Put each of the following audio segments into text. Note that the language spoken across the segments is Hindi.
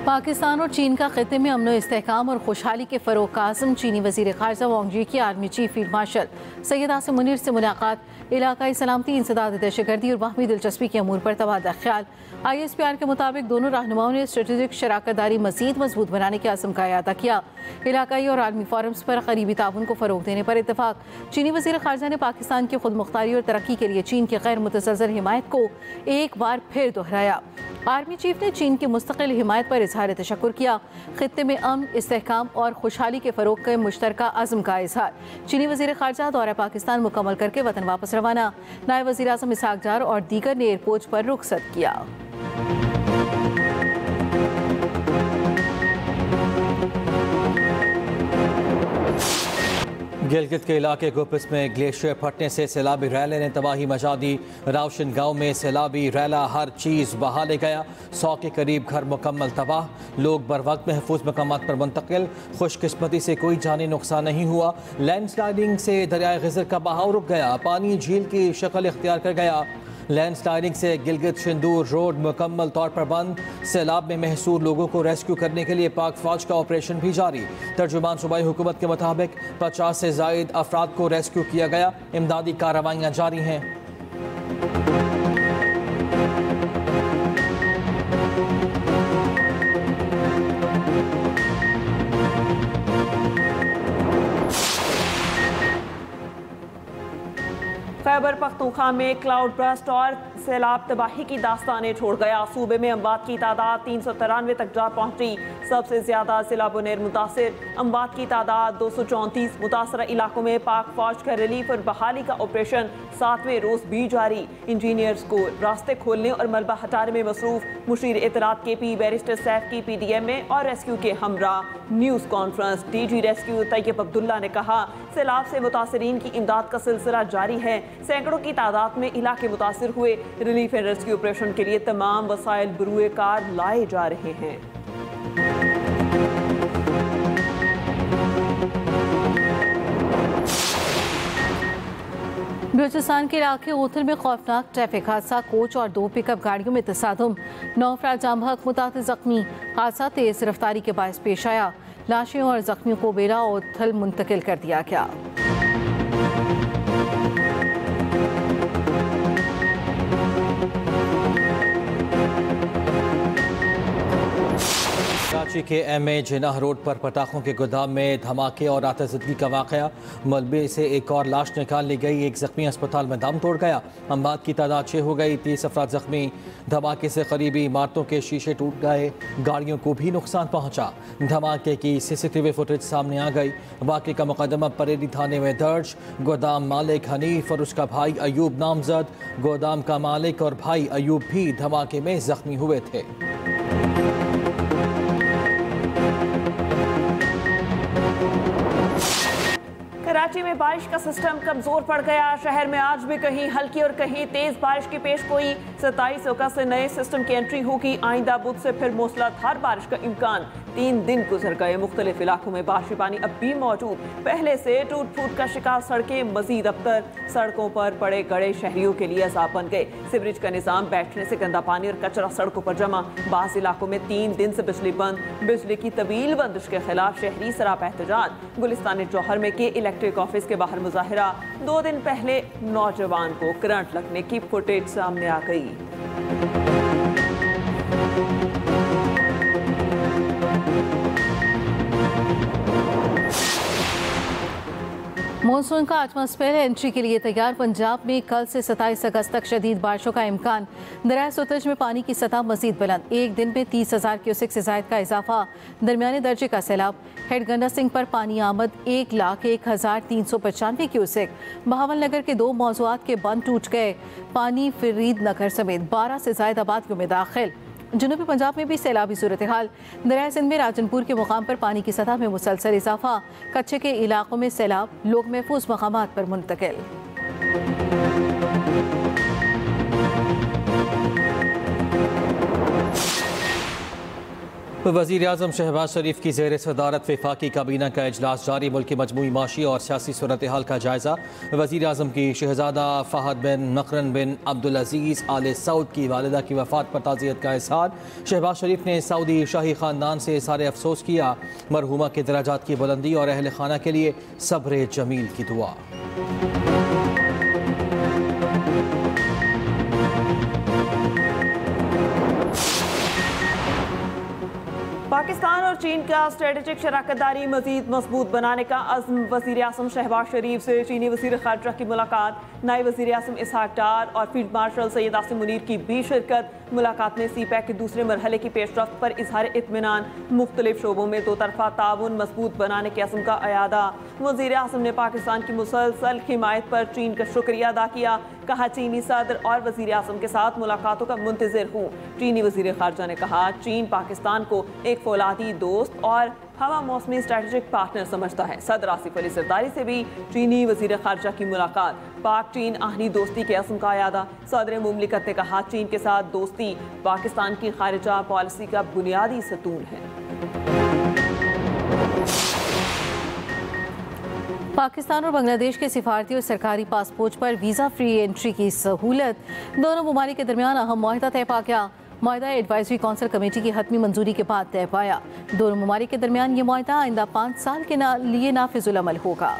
पाकिस्तान और चीन का खित्ते में अमन इस्तेहकाम और खुशहाली के फ़रोग़ का आज़म चीनी वज़ीर ख़ारजा वांग यी की army chief field marshal Syed Asim Munir से मुलाकात, इलाकाई सलामती, इंसदाद, दहशतगर्दी और बाहमी दिलचस्पी के अमूर पर तबादला ख्याल। ISPR के मुताबिक दोनों रहनुमाओं ने स्ट्रेटेजिक शराकत दारी मज़ीद मजबूत बनाने के आज़म का अयादा किया। इलाकाई और आलमी फोरम्स पर करीबी ताउन को फ़रोग़ देने पर इत्तफाक। चीनी वज़ीर ख़ारजा ने पाकिस्तान की खुद मुख्तारी और तरक्की के लिए चीन की गैर मुतज़लज़ल हिमायत को एक बार फिर दोहराया। आर्मी चीफ ने चीन की मुस्तकिल हिमायत पर इजहार तशक्कुर किया। खित्ते में अमन, इस्तेहकाम और खुशहाली के फ़रोग़ के मुश्तरका अज़्म का इजहार। चीनी वज़ीर ख़ारजा दौरा पाकिस्तान मुकम्मल करके वतन वापस रवाना। नायब वज़ीर आज़म इसहाक़ डार और दीगर ने एयरपोर्ट पर रुखसत किया। गिलगित के इलाके गुपिस में ग्लेशियर फटने से सैलाबी रैले ने तबाही मचा दी। रावशन गांव में सैलाबी रैला हर चीज़ बहा ले गया। 100 के करीब घर मुकम्मल तबाह, लोग बर वक्त महफूज मकामात पर मुंतकिल। खुशकिस्मती से कोई जानी नुकसान नहीं हुआ। लैंडस्लाइडिंग से दरियाए गिज़र का बहाव रुक गया, पानी झील की शक्ल इख्तियार कर गया। लैंडस्लाइडिंग से गिलगित शिंदूर रोड मुकम्मल तौर पर बंद। सैलाब में महसूर लोगों को रेस्क्यू करने के लिए पाक फौज का ऑपरेशन भी जारी। तर्जुमान सूबाई हुकूमत के मुताबिक 50 से ज़ायद अफराद को रेस्क्यू किया गया। इमदादी कार्रवाइयाँ जारी हैं। खैबर पख्तूनख्वा में क्लाउड बर्स्ट और सैलाब तबाही की दास्तानें छोड़ गया। सूबे में अमवात की तादाद 393 तक जा पहुंची। सबसे ज्यादा जिला बुनेर मुतासिर, अमवात की तादाद 234। मुतासरा इलाकों में पाक फौज का रिलीफ और बहाली का ऑपरेशन 7वें रोज भी जारी। इंजीनियर्स को रास्ते खोलने और मलबा हटाने में मसरूफ। मुशीर इतलात KP बैरिस्टर सैफ की PDM में और रेस्क्यू के हमरा news conference. DG rescue Tayyab Abdullah ने कहा, सैलाब से मुतासरीन की इमदाद का सिलसिला जारी है। सैकड़ों की तादाद में इलाके मुतासिर हुए। रिलीफ एंड रेस्क्यू ऑपरेशन के लिए तमाम वसाइल बरूए कार लाए जा रहे हैं। बलूचिस्तान के इलाके ओथल में खौफनाक ट्रैफिक हादसा, कोच और 2 पिकअप गाड़ियों में तसादुम, 9 अफराद जाम बहक, मुतातिल जख्मी। हादसा तेज रफ्तारी के बायस पेश आया। लाशें और जख्मियों को बेला ओथल मुंतकिल कर दिया गया। कराची के MA जिनाह रोड पर पटाखों के गोदाम में धमाके और आतिशबाजी का वाक़या। मलबे से एक और लाश निकाल ली गई। एक जख्मी अस्पताल में दम तोड़ गया। अमवात की तादाद 6 हो गई। 30 अफराद जख्मी। धमाके से करीबी इमारतों के शीशे टूट गए। गाड़ियों को भी नुकसान पहुंचा। धमाके की CCTV फुटेज सामने आ गई। वाक़े का मुकदमा परेरी थाने में दर्ज। गोदाम मालिक हनीफ और उसका भाई अयूब नामजद। गोदाम का मालिक और भाई अयूब भी धमाके में जख्मी हुए थे। कराची में बारिश का सिस्टम कमजोर पड़ गया। शहर में आज भी कहीं हल्की और कहीं तेज बारिश की पेशगोई। 27 अगस्त से नए सिस्टम की एंट्री होगी। आइंदा बुध से फिर मूसलाधार बारिश का इम्कान। 3 दिन गुजर गए। मुख्तलिफ इलाकों में बारिशी पानी अब भी मौजूद। पहले से टूट फूट का शिकार सड़कें मजीद अबतर। सड़कों पर पड़े गड़े शहरियों के लिए अजाब बन गए। सीवरेज का निजाम बैठने से गंदा पानी और कचरा सड़कों पर जमा। बाज़ इलाकों में 3 दिन से बिजली बंद। बिजली की तवील बंदिश के खिलाफ शहरी सरापा एहतजाज। गुलिस्तान जौहर में के इलेक्ट्रिक ऑफिस के बाहर मुजाहिरा। 2 दिन पहले नौजवान को करंट लगने की फुटेज सामने आ गई। मॉनसून का 8वां स्पेल एंट्री के लिए तैयार। पंजाब में कल से 27 अगस्त तक शदीद बारिशों का इम्कान। दरिया सतलज में पानी की सतह मजीद बुलंद। एक दिन में 30,000 क्यूसेक से जायद का इजाफा। दरमियाने दर्जे का सैलाब। हेड गंडा सिंह पर पानी आमद 1,01,395 क्यूसेक। बहावल नगर के 2 मौज़ूआत के बंद टूट गए। पानी फरीद नगर समेत 12 से जायद आबादियों में दाखिल। जनूबी पंजाब में भी सैलाबी सूरत हाल। दरिया सिंध में राजनपुर के मुकाम पर पानी की सतह में मुसलसल इजाफा। कच्चे के इलाकों में सैलाब, लोग महफूज मकामात पर मुंतकिल। वज़ीर-ए-आज़म शहबाज शरीफ की ज़ेर सदारत वफाकी काबीना का इजलास जारी। मुल्क की मजमूई माशी और सियासी सूरत हाल का जायज़ा। वज़ीर-ए-आज़म की शहज़ादा फ़हद बिन नकरन बिन अब्दुल अज़ीज़ आले सऊद की वालिदा की वफ़ात पर ताज़ियत का इज़हार। शहबाज शरीफ ने सऊदी शाही ख़ानदान से इज़हार अफसोस किया। मरहूमा के दराजात की बुलंदी और अहल खाना के लिए सब्र जमील की दुआ। पाकिस्तान और चीन का स्ट्रेटेजिक शराकतदारी मजीद मजबूत बनाने का अज़्म। वज़ीर आज़म शहबाज शरीफ से चीनी वज़ीर ख़ारजा की मुलाकात। नायब वज़ीर आज़म इसहाक डार और फील्ड मार्शल सैयद आसिम मुनीर की भी शिरकत। मुलाकात में CPEC के दूसरे मरहले की पेशरफ्त पर इजहार इत्मीनान। मुख्तलिफ शोबों में दो तरफा ताउन मजबूत बनाने के अज़्म का अयादा। वज़ीर आज़म ने पाकिस्तान की मुसलसल हिमायत पर चीन का शुक्रिया अदा किया। कहा, चीनी सदर और वज़ीर आज़म के साथ मुलाकातों का मुंतज़िर हूँ। चीनी वज़ीर ख़ारजा ने कहा, चीन पाकिस्तान को एक फौलादी दोस्त और हवा मौसमी स्ट्रेटेजिक पार्टनर समझता है। सदर आसिफ अली ज़रदारी से भी चीनी वज़ीर ख़ारजा की मुलाकात। पाक चीन आहनी दोस्ती के अज़्म का अयादा। सदर मुमलिकत ने कहा, चीन के साथ दोस्ती पाकिस्तान की खारिजा पॉलिसी का बुनियादी सतून है। पाकिस्तान और बांग्लादेश के सिफारती और सरकारी पासपोर्ट पर वीज़ा फ्री एंट्री की सहूलत। दोनों ममालिक के दरमियान अहम मुआहिदा तय पा गया। मुआहिदा एडवाइजरी कौंसिल कमेटी की हतमी मंजूरी के बाद तय पाया। दोनों ममालिक के दरमियान ये मुआहिदा आइंदा 5 साल के लिए नाफिजुल अमल होगा।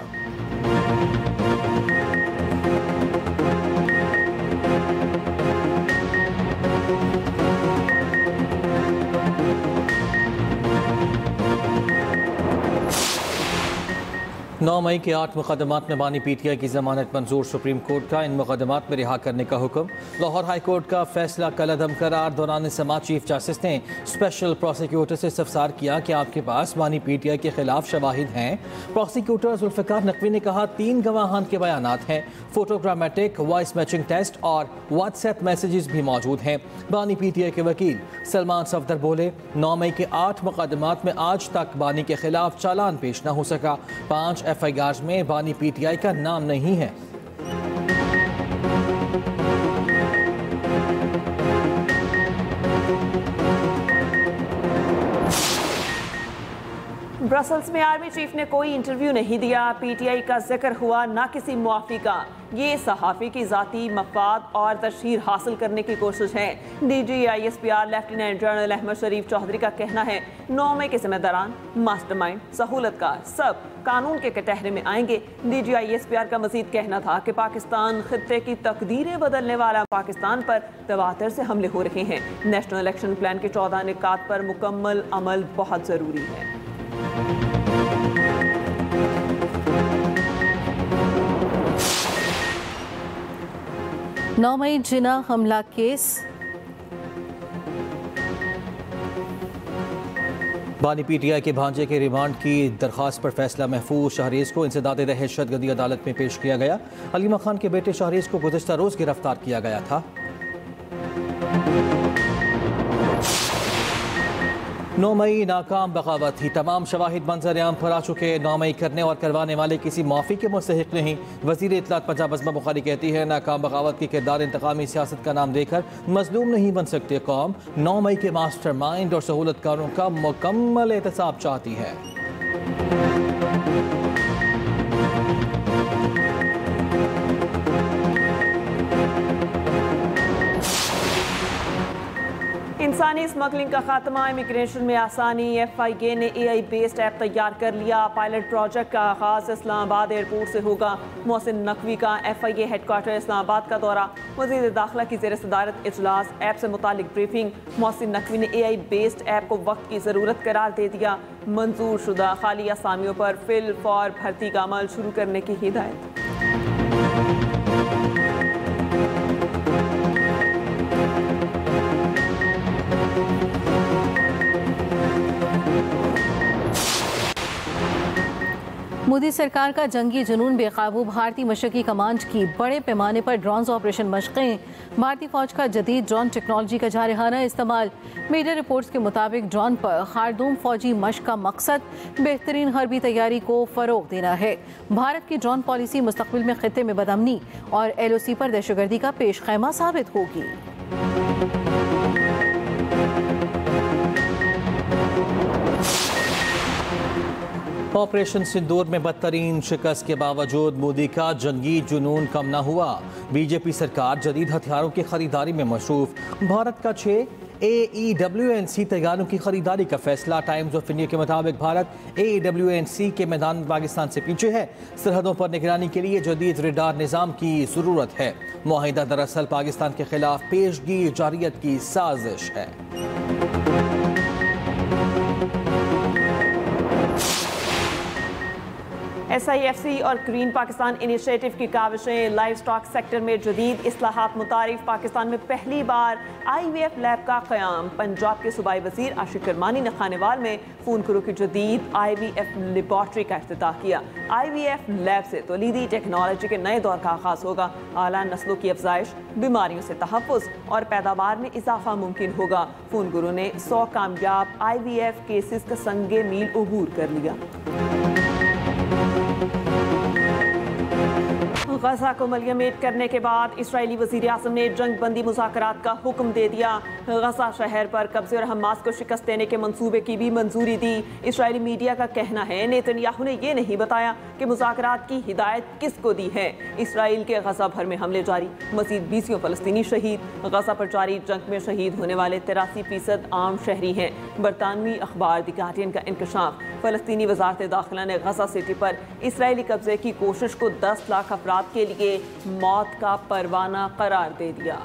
नौ मई के 8 मुकदमात में बानी PTI की जमानत मंजूर। सुप्रीम कोर्ट का इन मुकदमात में रिहा करने का हुक्म। लाहौर हाई कोर्ट का फैसला कल अदम करार। दौरान समात चीफ जस्टिस ने स्पेशल प्रोसिक्यूटर से इस्तफसार किया कि आपके पास बानी PTI के खिलाफ शवाहिद हैं। प्रोसिक्यूटर जुल्फ़िकार नकवी ने कहा, 3 गवाहान के बयानात हैं, फोटोग्रामेटिक, वॉइस मैचिंग टेस्ट और व्हाट्सएप मैसेजेस भी मौजूद हैं। बानी PTI के वकील सलमान सफदर बोले, 9 मई के 8 मुकदमात में आज तक बानी के खिलाफ चालान पेश न हो सका। 5 FIRs में बानी PTI का नाम नहीं है। ब्रसल्स में आर्मी चीफ ने कोई इंटरव्यू नहीं दिया। PTI का जिक्र हुआ, ना किसी मुआफ़ी का। ये सहाफ़ी की ज़ाती मफाद और तशहीर हासिल करने की कोशिश है। DG ISPR lieutenant general Ahmed Sharif Chaudhry का कहना है, 9 मई के ज़िम्मेदारान, मास्टरमाइंड, सहूलतकार सब कानून के कटहरे में आएंगे। DG ISPR का मजीद कहना था कि पाकिस्तान खित्ते की तकदीरें बदलने वाला पाकिस्तान पर तवातर से हमले हो रहे हैं। नेशनल इलेक्शन प्लान के 14 निकात पर मुकम्मल अमल बहुत ज़रूरी है। 9 मई जिना हमला केस। बानी PTI के भांजे के रिमांड की दरख्वास्त पर फैसला महफूज। शहरीज को इंसदाद दहशतगर्दी अदालत में पेश किया गया। हलीमा खान के बेटे शहरीज को गुज़िश्ता रोज़ गिरफ्तार किया गया था। 9 मई नाकाम बगावत थी। तमाम शवाहिद मंजर आम पर आ चुके। 9 मई करने और करवाने वाले किसी माफ़ी के मुस्तहिक नहीं। वज़ीर इत्तलात पंजाब अज़मा बुखारी कहती है, नाकाम बगावत की किरदार इंतकामी सियासत का नाम देकर मजलूम नहीं बन सकते। कौम 9 मई के मास्टर माइंड और सहूलतकारों का मुकम्मल एहतसाब चाहती है। इंसानी स्मगलिंग का खात्मा, इमिग्रेशन में आसानी। FIA ने AI बेस्ड ऐप तैयार कर लिया। पायलट प्रोजेक्ट का आगाज इस्लामाबाद एयरपोर्ट से होगा। मोहसिन नकवी का FIA हेडक्वार्टर इस्लामाबाद का दौरा। वज़ीर दाखिला की ज़ेर सदारत इजलास। ऐप से मुतालिक ब्रीफिंग। मोहसिन नकवी ने AI बेस्ड ऐप को वक्त की ज़रूरत करार दे दिया। मंजूर शुदा खाली असामियों पर फिल फॉर भर्ती का अमल शुरू करने की हिदायत। मोदी सरकार का जंगी जुनून बेकाबू। भारतीय मशरकी कमांड की बड़े पैमाने पर ड्रोन ऑपरेशन मशक़ें। भारतीय फौज का जदीद ड्रोन टेक्नोलॉजी का जारहाना इस्तेमाल। मीडिया रिपोर्ट्स के मुताबिक ड्रोन पर खारदूम फौजी मशक़ का मकसद बेहतरीन हर्बी तैयारी को फ़रोग़ देना है। भारत की ड्रोन पॉलिसी मुस्तक़बिल में ख़ित्ते में बदअमनी और LOC पर दहशतगर्दी का पेश ख़ैमा साबित होगी। ऑपरेशन सिंदूर में बदतरीन शिकस्त के बावजूद मोदी का जंगी जुनून कम न हुआ। बीजेपी सरकार जदीद हथियारों की खरीदारी में मसरूफ। भारत का 6 AEWNC तैयारों की खरीदारी का फैसला। टाइम्स ऑफ इंडिया के मुताबिक भारत AEWNC के मैदान में पाकिस्तान से पीछे है। सरहदों पर निगरानी के लिए जदीद रेडार निज़ाम की ज़रूरत है। मुआहिदा दरअसल पाकिस्तान के खिलाफ पेशगी जारियत की साजिश है। SIFC और ग्रीन पाकिस्तान इनिशिएटिव की काविशें। लाइव स्टॉक सेक्टर में जदीद इस्लाहात मुतारिफ। पाकिस्तान में पहली बार IVF लैब का क़याम। पंजाब के सूबाई वज़ीर आशिक करमानी ने खानेवाल में फ़ोन करो की जदीद IVF लेबॉर्ट्री का इफ्तिताह किया। IVF लैब से तौलीदी टेक्नोलॉजी के नए दौर का आगाज़ होगा। आला नस्लों की अफजाइश, बीमारियों से तहफ़्फ़ुज़ और पैदावार में इजाफा मुमकिन होगा। फ़ोन गुरु ने 100 कामयाब IVF केसेस का संगे मील अबूर कर लिया। गजा को मलियामेट करने के बाद इसराइली वज़ीर आज़म ने जंग बंदी मुज़ाकरात का हुक्म दे दिया। गजा शहर पर कब्जे और हमास को शिकस्त देने के मंसूबे की भी मंजूरी दी। इसराइली मीडिया का कहना है नेतन्याहू ने यह नहीं बताया कि मुज़ाकरात की हिदायत किसको दी है। इसराइल के गजा भर में हमले जारी, मज़ीद 20 फ़लस्तीनी शहीद। गजा पर जारी जंग में शहीद होने वाले 83% आम शहरी हैं। बरतानवी अखबार द गार्डियन का इंकशाफ। फ़लस्तीनी वज़ारत दाखिला ने गजा सिटी पर इसराइली कब्जे की कोशिश को 10 लाख अफराद के लिए मौत का परवाना करार दे दिया।